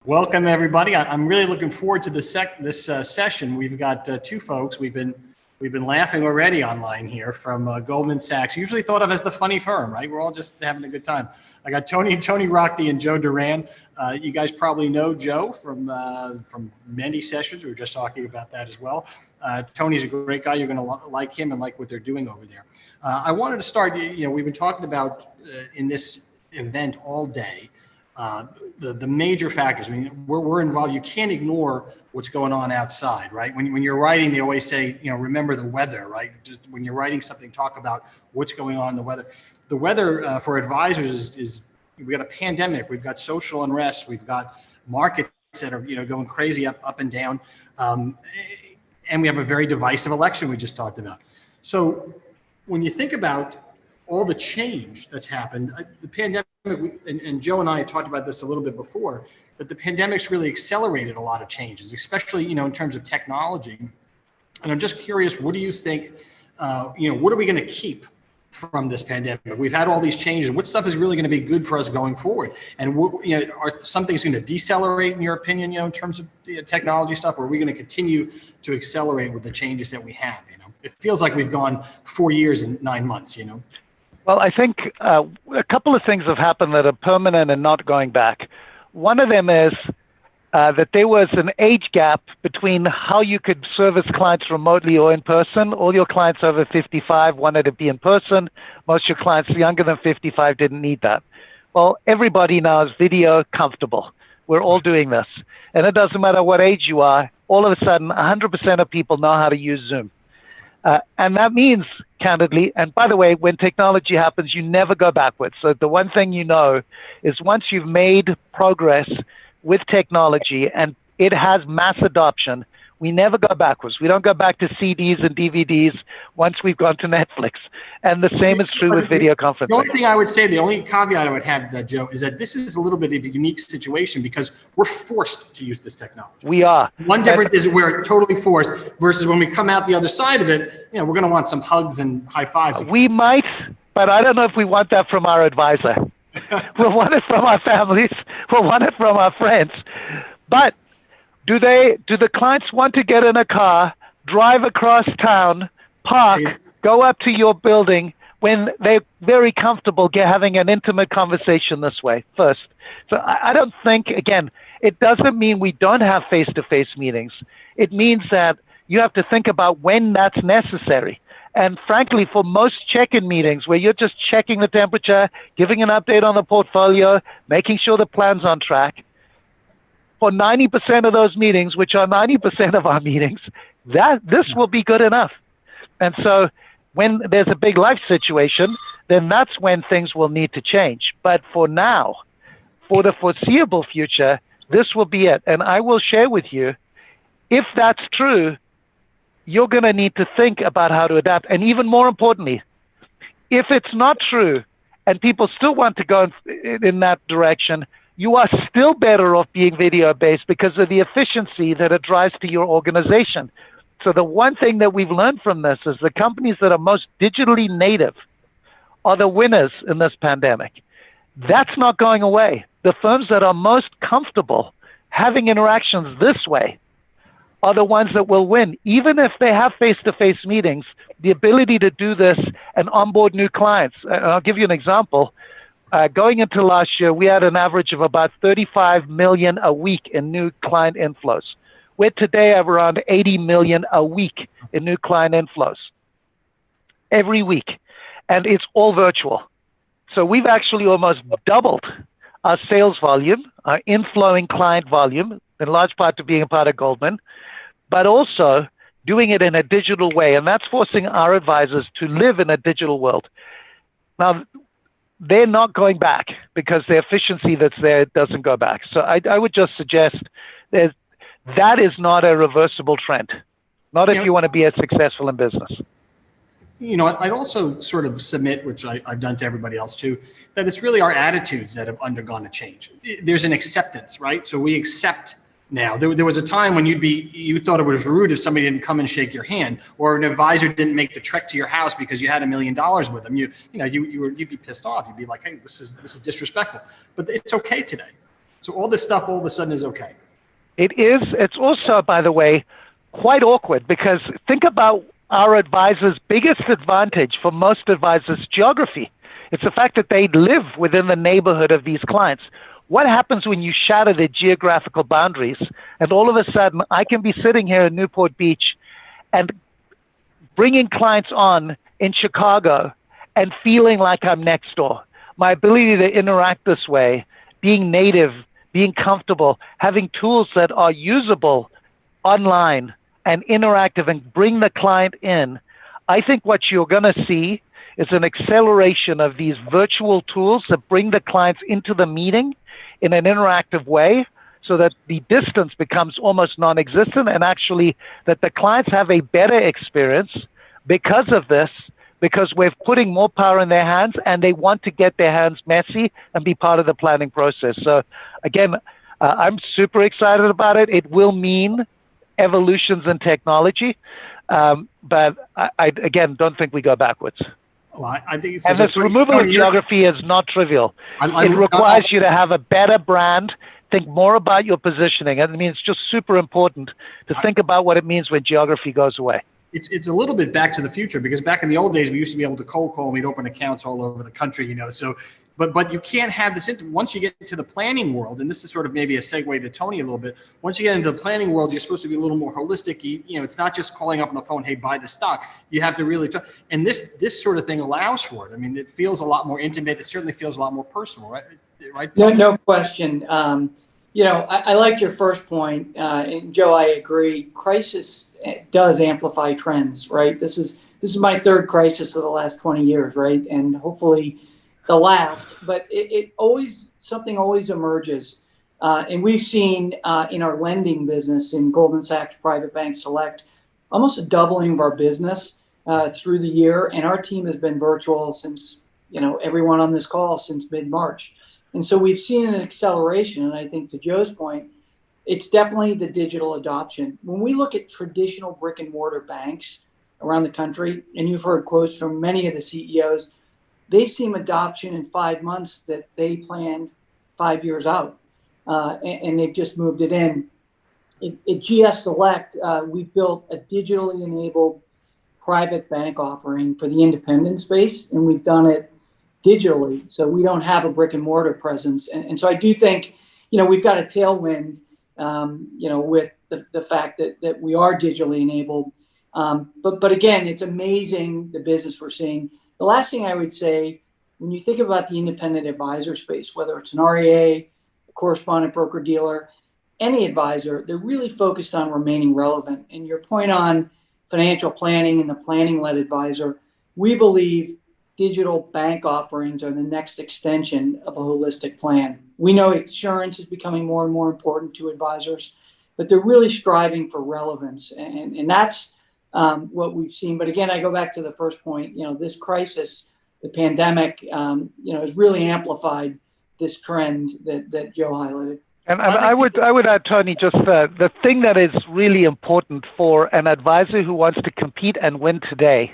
Welcome, everybody. I'm really looking forward to this session. We've got two folks. We've been laughing already online here from Goldman Sachs, usually thought of as the funny firm, right? We're all just having a good time. I got Tony Rochte and Joe Duran. You guys probably know Joe from many sessions. We were just talking about that as well. Tony's a great guy. You're going to like him and like what they're doing over there. I wanted to start. We've been talking about in this event all day. The major factors. I mean, we're involved. You can't ignore what's going on outside, right? When you're writing, they always say, remember the weather, right? Just when you're writing something, talk about what's going on in the weather. The weather for advisors is we've got a pandemic, we've got social unrest, we've got markets that are going crazy up and down, and we have a very divisive election we just talked about. So when you think about all the change that's happened, the pandemic, and Joe and I had talked about this a little bit before, but the pandemic's really accelerated a lot of changes, especially, in terms of technology. And I'm just curious, what do you think, what are we going to keep from this pandemic? We've had all these changes. What stuff is really going to be good for us going forward? And are some things going to decelerate, in your opinion, in terms of technology stuff, or are we going to continue to accelerate with the changes that we have? It feels like we've gone 4 years and 9 months, Well, I think a couple of things have happened that are permanent and not going back. One of them is that there was an age gap between how you could service clients remotely or in person. All your clients over 55 wanted to be in person. Most of your clients younger than 55 didn't need that. Well, everybody now is video comfortable. We're all doing this. And it doesn't matter what age you are. All of a sudden, 100% of people know how to use Zoom. And that means, candidly, and by the way, when technology happens, you never go backwards. So the one thing is once you've made progress with technology and it has mass adoption, we never go backwards. We don't go back to CDs and DVDs once we've gone to Netflix. And the same is true with video conferencing. The only thing I would say, the only caveat I would have, Joe, is that this is a little bit of a unique situation because we're forced to use this technology. We are. One difference is we're totally forced versus when we come out the other side of it, we're going to want some hugs and high fives. We might, but I don't know if we want that from our advisor. We'll want it from our families. We'll want it from our friends. But do the clients want to get in a car, drive across town, park, go up to your building when they're very comfortable having an intimate conversation this way first? So I don't think, again, it doesn't mean we don't have face-to-face meetings. It means that you have to think about when that's necessary. And frankly, for most check-in meetings where you're just checking the temperature, giving an update on the portfolio, making sure the plan's on track, for 90% of those meetings, which are 90% of our meetings, this will be good enough. And so when there's a big life situation, then that's when things will need to change. But for now, for the foreseeable future, this will be it. And I will share with you, if that's true, you're going to need to think about how to adapt. And even more importantly, if it's not true and people still want to go in that direction, you are still better off being video-based because of the efficiency that it drives to your organization. So the one thing that we've learned from this is the companies that are most digitally native are the winners in this pandemic. That's not going away. The firms that are most comfortable having interactions this way are the ones that will win. Even if they have face-to-face meetings, the ability to do this and onboard new clients. I'll give you an example. Going into last year, we had an average of about 35 million a week in new client inflows. We're today at around 80 million a week in new client inflows every week. And it's all virtual. So we've actually almost doubled our sales volume, our inflowing client volume, in large part to being a part of Goldman, but also doing it in a digital way. And that's forcing our advisors to live in a digital world. Now, they're not going back because the efficiency that's there doesn't go back. So I would just suggest that is not a reversible trend, not if you want to be as successful in business. I'd also sort of submit, which I've done to everybody else too, that it's really our attitudes that have undergone a change. There's an acceptance, right? So we accept now. There was a time when you thought it was rude if somebody didn't come and shake your hand, or an advisor didn't make the trek to your house because you had $1 million with them. You'd be pissed off. You'd be like, hey, this is disrespectful. But it's okay today. So all this stuff all of a sudden is okay. It is. It's also, by the way, quite awkward because think about our advisors' biggest advantage for most advisors, geography. It's the fact that they live within the neighborhood of these clients. What happens when you shatter the geographical boundaries and all of a sudden I can be sitting here in Newport Beach and bringing clients on in Chicago and feeling like I'm next door. My ability to interact this way, being native, being comfortable, having tools that are usable online and interactive and bring the client in. I think what you're going to see is an acceleration of these virtual tools that bring the clients into the meeting in an interactive way so that the distance becomes almost non-existent and actually that the clients have a better experience because of this, because we're putting more power in their hands and they want to get their hands messy and be part of the planning process. So again, I'm super excited about it. It will mean evolutions in technology, but I again, don't think we go backwards. Well, I think it's and this removal of geography is not trivial. It requires you to have a better brand, think more about your positioning. I mean, it's just super important to think about what it means when geography goes away. It's a little bit back to the future because back in the old days, we used to be able to cold call and we'd open accounts all over the country, you know, so, but you can't have this, once you get into the planning world, and this is sort of maybe a segue to Tony a little bit, once you get into the planning world, you're supposed to be a little more holistic. You know, it's not just calling up on the phone, hey, buy the stock. You have to really talk. And this sort of thing allows for it. I mean, it feels a lot more intimate. It certainly feels a lot more personal, right? Right? No question. You know, I liked your first point, and Joe, I agree. Crisis does amplify trends, right? This is my third crisis of the last 20 years, right? And hopefully the last. But something always emerges, and we've seen in our lending business in Goldman Sachs Private Bank Select almost a doubling of our business through the year, and our team has been virtual since everyone on this call since mid-March. And so we've seen an acceleration, and I think to Joe's point, it's definitely the digital adoption. When we look at traditional brick and mortar banks around the country, and you've heard quotes from many of the CEOs, they seem adoption in 5 months that they planned 5 years out, and they've just moved it in. At GS Select, we built a digitally enabled private bank offering for the independent space, and we've done it digitally, so we don't have a brick and mortar presence, and so I do think we've got a tailwind, with the fact that we are digitally enabled. But again, it's amazing the business we're seeing. The last thing I would say, when you think about the independent advisor space, whether it's an REA, a correspondent broker dealer, any advisor, they're really focused on remaining relevant. And your point on financial planning and the planning-led advisor, we believe digital bank offerings are the next extension of a holistic plan. We know insurance is becoming more and more important to advisors, but they're really striving for relevance. And that's what we've seen. But again, I go back to the first point, this crisis, the pandemic, has really amplified this trend that Joe highlighted. And I would add, Tony, just the thing that is really important for an advisor who wants to compete and win today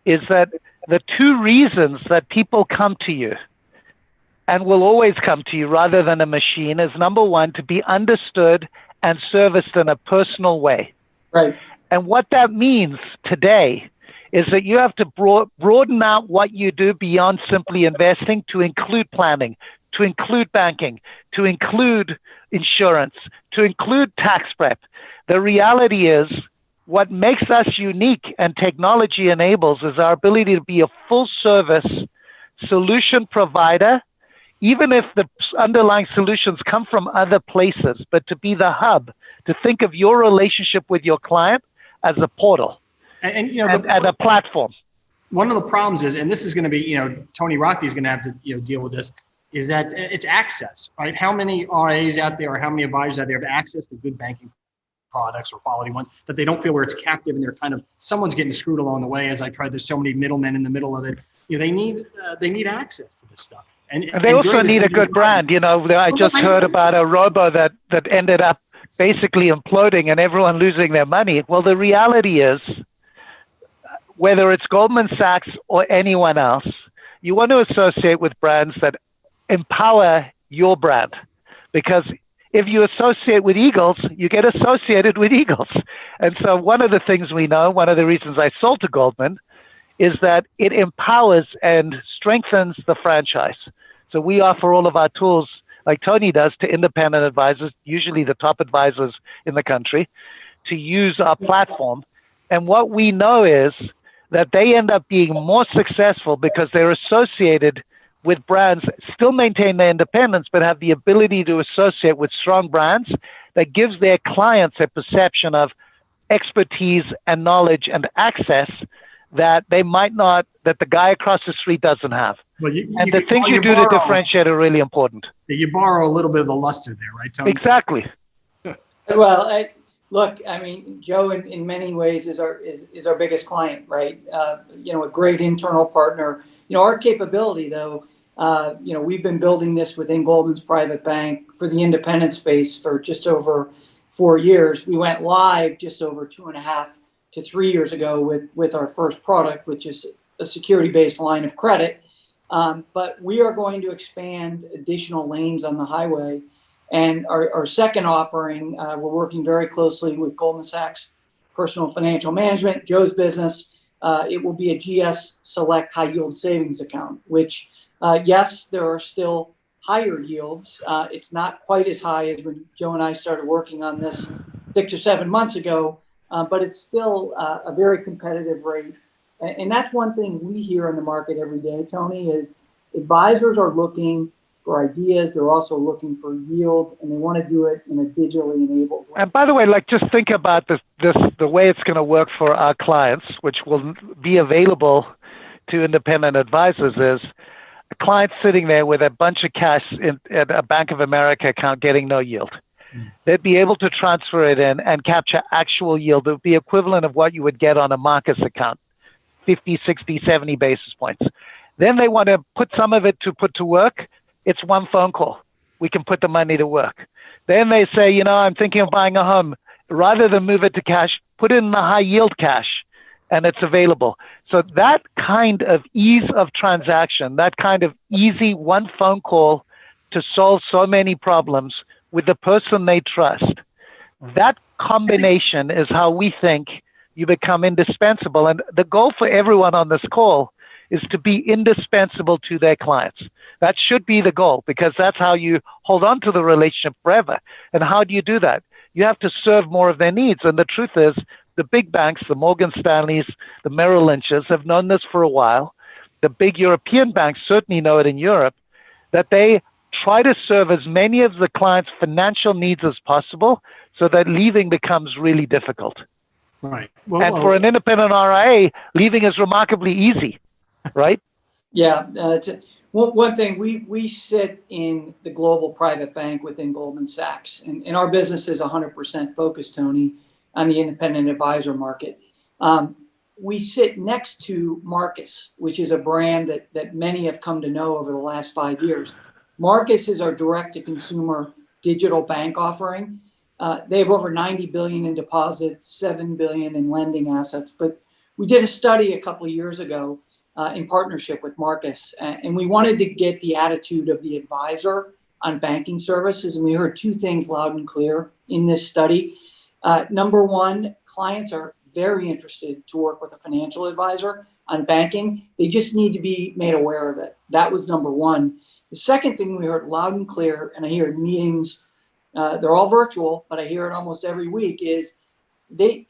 is that the two reasons that people come to you and will always come to you rather than a machine is, number one, to be understood and serviced in a personal way. Right. And what that means today is that you have to broaden out what you do beyond simply investing to include planning, to include banking, to include insurance, to include tax prep. The reality is, what makes us unique and technology enables is our ability to be a full service solution provider, even if the underlying solutions come from other places, but to be the hub, to think of your relationship with your client as a portal and a platform. One of the problems is, and this is going to be, Tony Rochte is going to have to deal with this, is that it's access, right? How many RAs out there or how many advisors out there have access to good banking products or quality ones that they don't feel where it's captive and they're kind of, someone's getting screwed along the way. As I tried, there's so many middlemen in the middle of it. They need access to this stuff. And they also need a good brand. I just heard about a robo that ended up basically imploding and everyone losing their money. Well, the reality is, whether it's Goldman Sachs or anyone else, you want to associate with brands that empower your brand, because if you associate with eagles, you get associated with eagles. And so one of the things we know, one of the reasons I sold to Goldman, is that it empowers and strengthens the franchise. So we offer all of our tools, like Tony does, to independent advisors, usually the top advisors in the country, to use our platform. And what we know is that they end up being more successful because they're associated with brands, still maintain their independence, but have the ability to associate with strong brands that gives their clients a perception of expertise and knowledge and access that they might not, that the guy across the street doesn't have. Well, and the things you do to differentiate are really important. You borrow a little bit of the luster there, right, Tony? Exactly. Well, look, I mean, Joe, in many ways, is our biggest client, right? A great internal partner. Our capability, though, we've been building this within Goldman's private bank for the independent space for just over 4 years. We went live just over 2.5 to 3 years ago with our first product, which is a security-based line of credit. But we are going to expand additional lanes on the highway. And our second offering, we're working very closely with Goldman Sachs Personal Financial Management, Joe's business. It will be a GS Select High Yield Savings Account, which, yes, there are still higher yields. It's not quite as high as when Joe and I started working on this 6 or 7 months ago, but it's still a very competitive rate. And that's one thing we hear in the market every day, Tony, is advisors are looking for ideas. They're also looking for yield, and they want to do it in a digitally enabled way. And by the way, just think about the way it's going to work for our clients, which will be available to independent advisors, is a client sitting there with a bunch of cash at a Bank of America account getting no yield. They'd be able to transfer it in and capture actual yield. It would be equivalent of what you would get on a Marcus account, 50, 60, 70 basis points. Then they want to put some of it to put to work. It's one phone call. We can put the money to work. Then they say, I'm thinking of buying a home. Rather than move it to cash, put it in the high yield cash, and it's available. So that kind of ease of transaction, that kind of easy one phone call to solve so many problems with the person they trust, that combination is how we think you become indispensable. And the goal for everyone on this call is to be indispensable to their clients. That should be the goal, because that's how you hold on to the relationship forever. And how do you do that? You have to serve more of their needs. And the truth is, the big banks, the Morgan Stanleys, the Merrill Lynches, have known this for a while. The big European banks certainly know it in Europe, that they try to serve as many of the clients' financial needs as possible, so that leaving becomes really difficult. Right. And for an independent RIA, leaving is remarkably easy, right? Yeah. One thing, we sit in the global private bank within Goldman Sachs, and our business is 100% focused, Tony, on the independent advisor market. We sit next to Marcus, which is a brand that many have come to know over the last 5 years. Marcus is our direct-to-consumer digital bank offering. They have over $90 billion in deposits, $7 billion in lending assets. But we did a study a couple of years ago in partnership with Marcus, and we wanted to get the attitude of the advisor on banking services. And we heard two things loud and clear in this study. Number one, clients are very interested to work with a financial advisor on banking. They just need to be made aware of it. That was number one. The second thing we heard loud and clear, and I hear in meetings, they're all virtual, but I hear it almost every week, is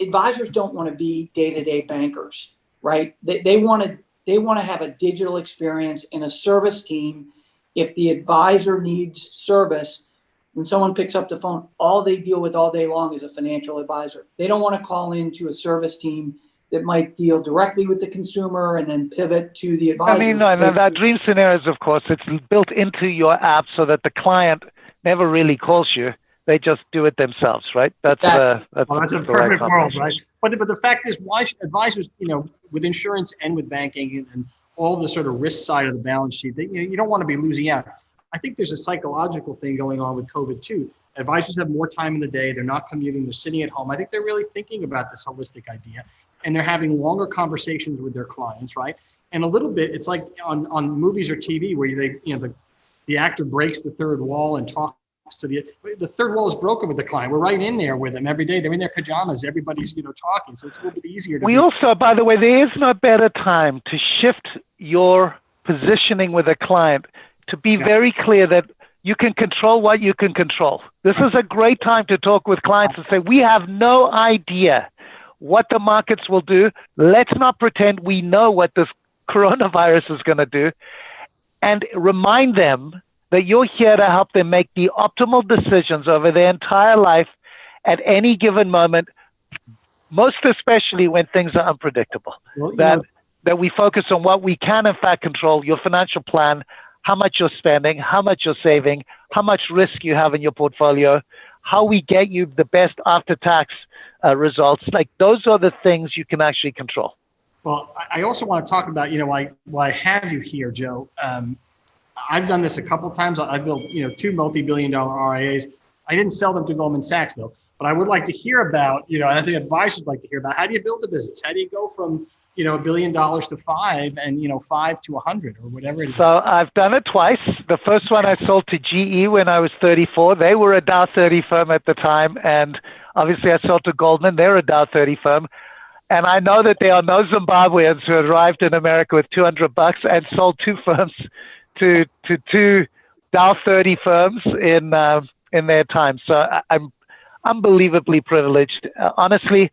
advisors don't want to be day-to-day bankers, right? They want to have a digital experience and a service team. If the advisor needs service, when someone picks up the phone, all they deal with all day long is a financial advisor. They don't want to call into a service team that might deal directly with the consumer and then pivot to the advisor. I mean, that dream scenario is, of course, it's built into your app so that the client never really calls you. They just do it themselves, right? That's a perfect world, right? But the fact is, why should advisors, with insurance and with banking and all the sort of risk side of the balance sheet, you don't want to be losing out. I think there's a psychological thing going on with COVID too. Advisors have more time in the day. They're not commuting. They're sitting at home. I think they're really thinking about this holistic idea, and they're having longer conversations with their clients, right? And a little bit, it's like on movies or TV where the actor breaks the third wall and talks So the third wall is broken with the client. We're right in there with them every day. They're in their pajamas. Everybody's, talking. So it's a little bit easier to. We also, by the way, there is no better time to shift your positioning with a client to be very clear that you can control what you can control. This is a great time to talk with clients and say, we have no idea what the markets will do. Let's not pretend we know what this coronavirus is going to do, and remind them that you're here to help them make the optimal decisions over their entire life at any given moment, most especially when things are unpredictable. Well, that we focus on what we can in fact control, your financial plan, how much you're spending, how much you're saving, how much risk you have in your portfolio, how we get you the best after-tax results. Like, those are the things you can actually control. Well, I also want to talk about, why I have you here, Joe. I've done this a couple of times. I've built, 2 multi-billion-dollar RIAs. I didn't sell them to Goldman Sachs, though. But I would like to hear about, I think advisors would like to hear about, how do you build a business? How do you go from $1 billion to 5 and, 5 to 100 or whatever it is? So I've done it twice. The first one I sold to GE when I was 34. They were a Dow 30 firm at the time. And obviously I sold to Goldman. They're a Dow 30 firm. And I know that there are no Zimbabweans who arrived in America with $200 and sold 2 firms to 2 Dow 30 firms in their time. So I'm unbelievably privileged. Honestly,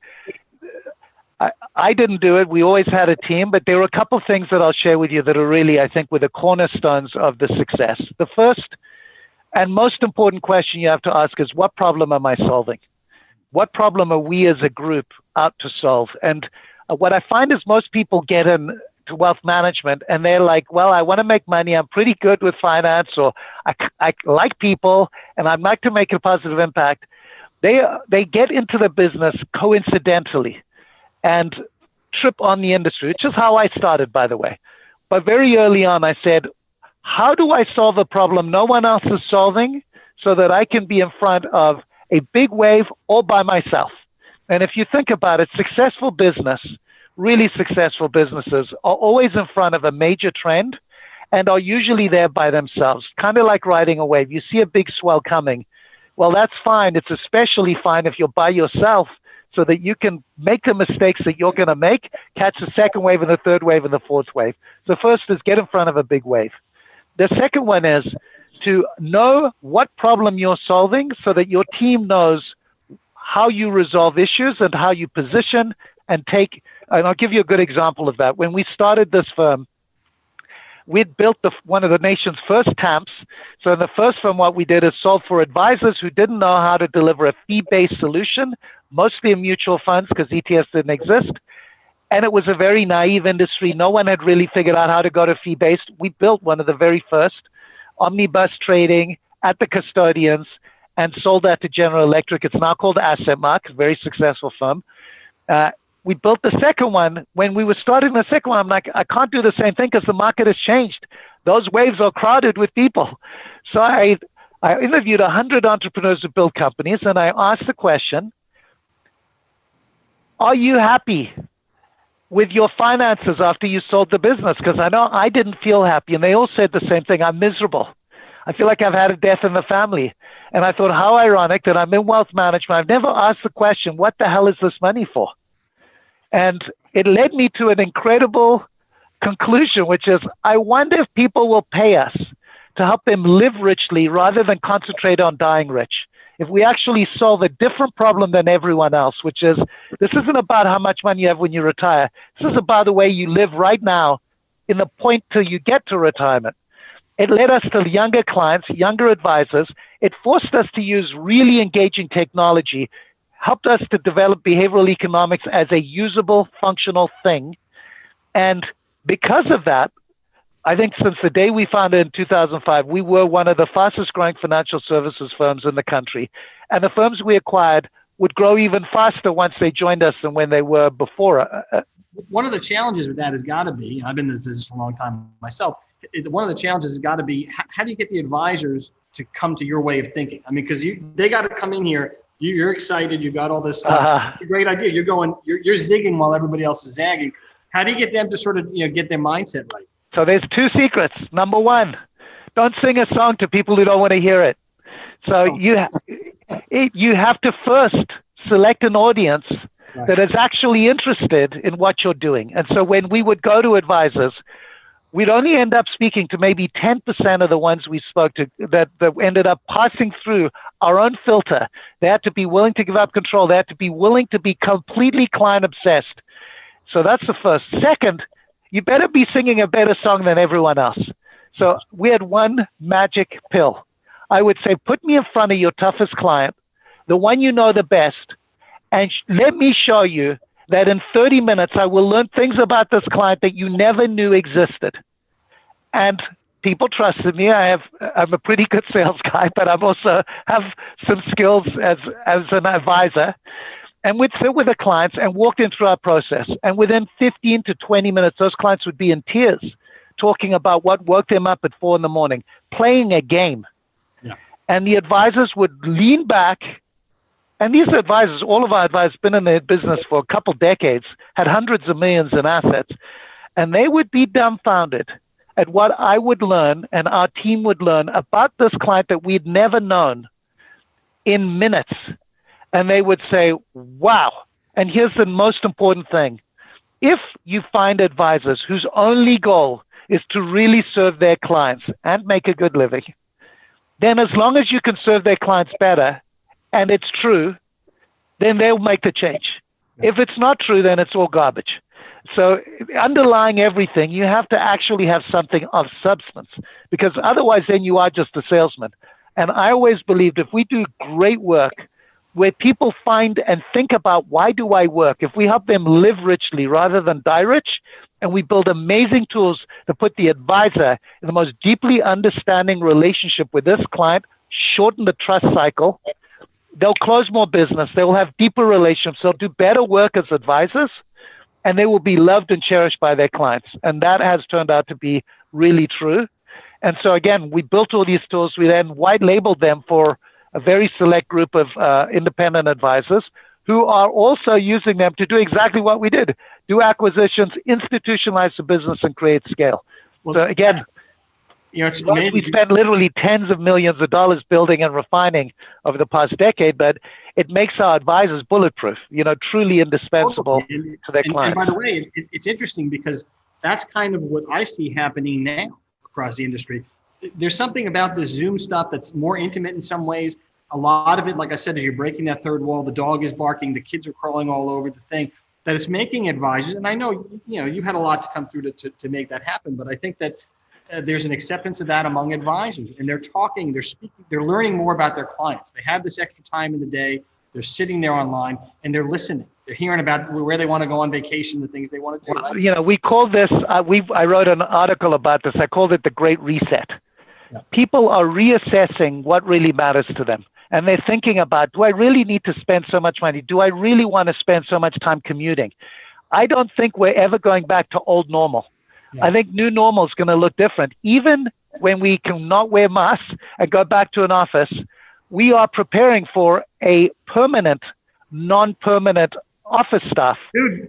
I didn't do it. We always had a team, but there were a couple of things that I'll share with you that are really, I think, were the cornerstones of the success. The first and most important question you have to ask is, what problem am I solving? What problem are we as a group out to solve? And what I find is most people get into wealth management and they're like, well, I want to make money. I'm pretty good with finance, or I like people and I'd like to make a positive impact. They get into the business coincidentally and trip on the industry, which is how I started, by the way. But very early on, I said, how do I solve a problem no one else is solving so that I can be in front of a big wave all by myself? And if you think about it, successful business, really successful businesses are always in front of a major trend and are usually there by themselves, kind of like riding a wave. You see a big swell coming. Well, that's fine. It's especially fine if you're by yourself, so that you can make the mistakes that you're going to make, catch the second wave and the third wave and the fourth wave. So first is get in front of a big wave. The second one is to know what problem you're solving so that your team knows how you resolve issues and how you position and take. And I'll give you a good example of that. When we started this firm, we'd built one of the nation's first TAMPs. So in the first firm, what we did is solve for advisors who didn't know how to deliver a fee-based solution, mostly in mutual funds because ETFs didn't exist. And it was a very naive industry. No one had really figured out how to go to fee-based. We built one of the very first omnibus trading at the custodians and sold that to General Electric. It's now called AssetMark, a very successful firm. We built the second one. When we were starting the second one, I'm like, I can't do the same thing because the market has changed. Those waves are crowded with people. So I interviewed 100 entrepreneurs who built companies, and I asked the question, are you happy with your finances after you sold the business? Because I know I didn't feel happy, and they all said the same thing. I'm miserable. I feel like I've had a death in the family. And I thought, how ironic that I'm in wealth management. I've never asked the question, what the hell is this money for? And it led me to an incredible conclusion, which is, I wonder if people will pay us to help them live richly rather than concentrate on dying rich. If we actually solve a different problem than everyone else, which is, this isn't about how much money you have when you retire. This is about the way you live right now in the point till you get to retirement. It led us to younger clients, younger advisors. It forced us to use really engaging technology, helped us to develop behavioral economics as a usable, functional thing. And because of that, I think since the day we founded in 2005, we were one of the fastest growing financial services firms in the country. And the firms we acquired would grow even faster once they joined us than when they were before. One of the challenges with that has got to be, I've been in this business for a long time myself, one of the challenges has got to be, how do you get the advisors to come to your way of thinking? I mean, because they got to come in here, you're excited, you got all this stuff, it's a great idea. You're zigging while everybody else is zagging. How do you get them to sort of, get their mindset right? So there's 2 secrets. Number 1, don't sing a song to people who don't want to hear it. So you have to first select an audience that is actually interested in what you're doing. And so when we would go to advisors, we'd only end up speaking to maybe 10% of the ones we spoke to that ended up passing through our own filter. They had to be willing to give up control. They had to be willing to be completely client obsessed. So that's the first. Second, you better be singing a better song than everyone else. So we had one magic pill. I would say, put me in front of your toughest client, the one you know the best, and let me show you that in 30 minutes, I will learn things about this client that you never knew existed. And people trusted me. I'm a pretty good sales guy, but I also have some skills as an advisor. And we'd sit with the clients and walked in through our process. And within 15 to 20 minutes, those clients would be in tears, talking about what woke them up at 4 a.m, playing a game. Yeah. And the advisors would lean back. And these advisors, all of our advisors, been in their business for a couple decades, had hundreds of millions in assets, and they would be dumbfounded at what I would learn and our team would learn about this client that we'd never known in minutes. And they would say, wow. And here's the most important thing. If you find advisors whose only goal is to really serve their clients and make a good living, then as long as you can serve their clients better, and it's true, then they'll make the change. If it's not true, then it's all garbage. So underlying everything, you have to actually have something of substance, because otherwise then you are just a salesman. And I always believed if we do great work where people find and think about, why do I work? If we help them live richly rather than die rich, and we build amazing tools to put the advisor in the most deeply understanding relationship with this client, shorten the trust cycle, they'll close more business. They will have deeper relationships. They'll do better work as advisors, and they will be loved and cherished by their clients. And that has turned out to be really true. And so, again, we built all these tools. We then white labeled them for a very select group of independent advisors who are also using them to do exactly what we did, do acquisitions, institutionalize the business, and create scale. Well, so, again, we spent literally tens of millions of dollars building and refining over the past decade, but it makes our advisors bulletproof, truly indispensable to their clients. And by the way, it's interesting because that's kind of what I see happening now across the industry. There's something about the Zoom stuff that's more intimate in some ways. A lot of it, like I said, is you're breaking that third wall. The dog is barking. The kids are crawling all over the thing. That it's making advisors, and I know, you had a lot to come through to make that happen, but I think that there's an acceptance of that among advisors, and they're talking, they're speaking, they're learning more about their clients. They have this extra time in the day. They're sitting there online and they're listening. They're hearing about where they want to go on vacation, the things they want to do. Right? We call this, I wrote an article about this. I called it the Great Reset. Yeah. People are reassessing what really matters to them. And they're thinking about, do I really need to spend so much money? Do I really want to spend so much time commuting? I don't think we're ever going back to old normal. Yeah. I think new normal is going to look different. Even when we can not wear masks and go back to an office, we are preparing for a permanent, non-permanent office staff.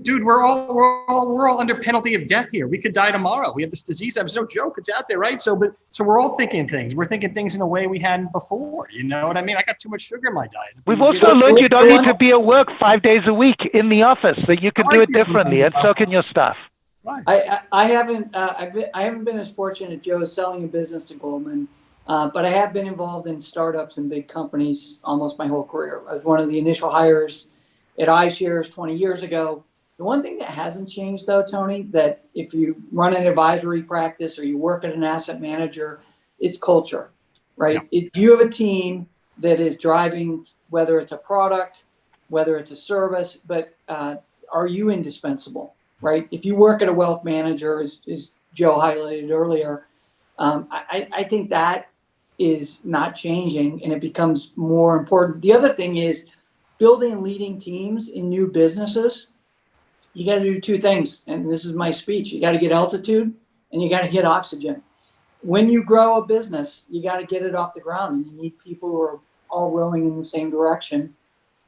Dude, we're all under penalty of death here. We could die tomorrow. We have this disease. It's no joke. It's out there, right? So we're all thinking things. We're thinking things in a way we hadn't before. You know what I mean? I got too much sugar in my diet. We've also learned you don't need to be at work 5 days a week in the office. That you can do it differently, and so can your staff. Right. I haven't been as fortunate, Joe, selling a business to Goldman, but I have been involved in startups and big companies almost my whole career. I was one of the initial hires at iShares 20 years ago. The one thing that hasn't changed, though, Tony, that if you run an advisory practice or you work at an asset manager, it's culture, right? Yeah. If you have a team that is driving, whether it's a product, whether it's a service, but are you indispensable, right? If you work at a wealth manager, as Joe highlighted earlier, I think that is not changing, and it becomes more important. The other thing is building and leading teams in new businesses. You got to do two things, and this is my speech. You got to get altitude, and you got to hit oxygen. When you grow a business, you got to get it off the ground, and you need people who are all rowing in the same direction,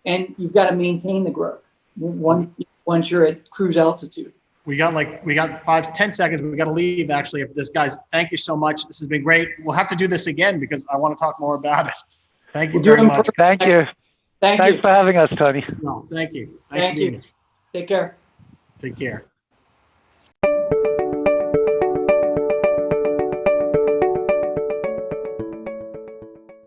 and you've got to maintain the growth once you're at cruise altitude. We got 5-10 seconds. We got to leave, actually. This, guys, thank you so much. This has been great. We'll have to do this again because I want to talk more about it. Thank you We'll do it very in much. person. Thank you. Thank Thanks you. for having us, Tony. No, thank you. Thanks Thank for being you. here. Take care. Take care.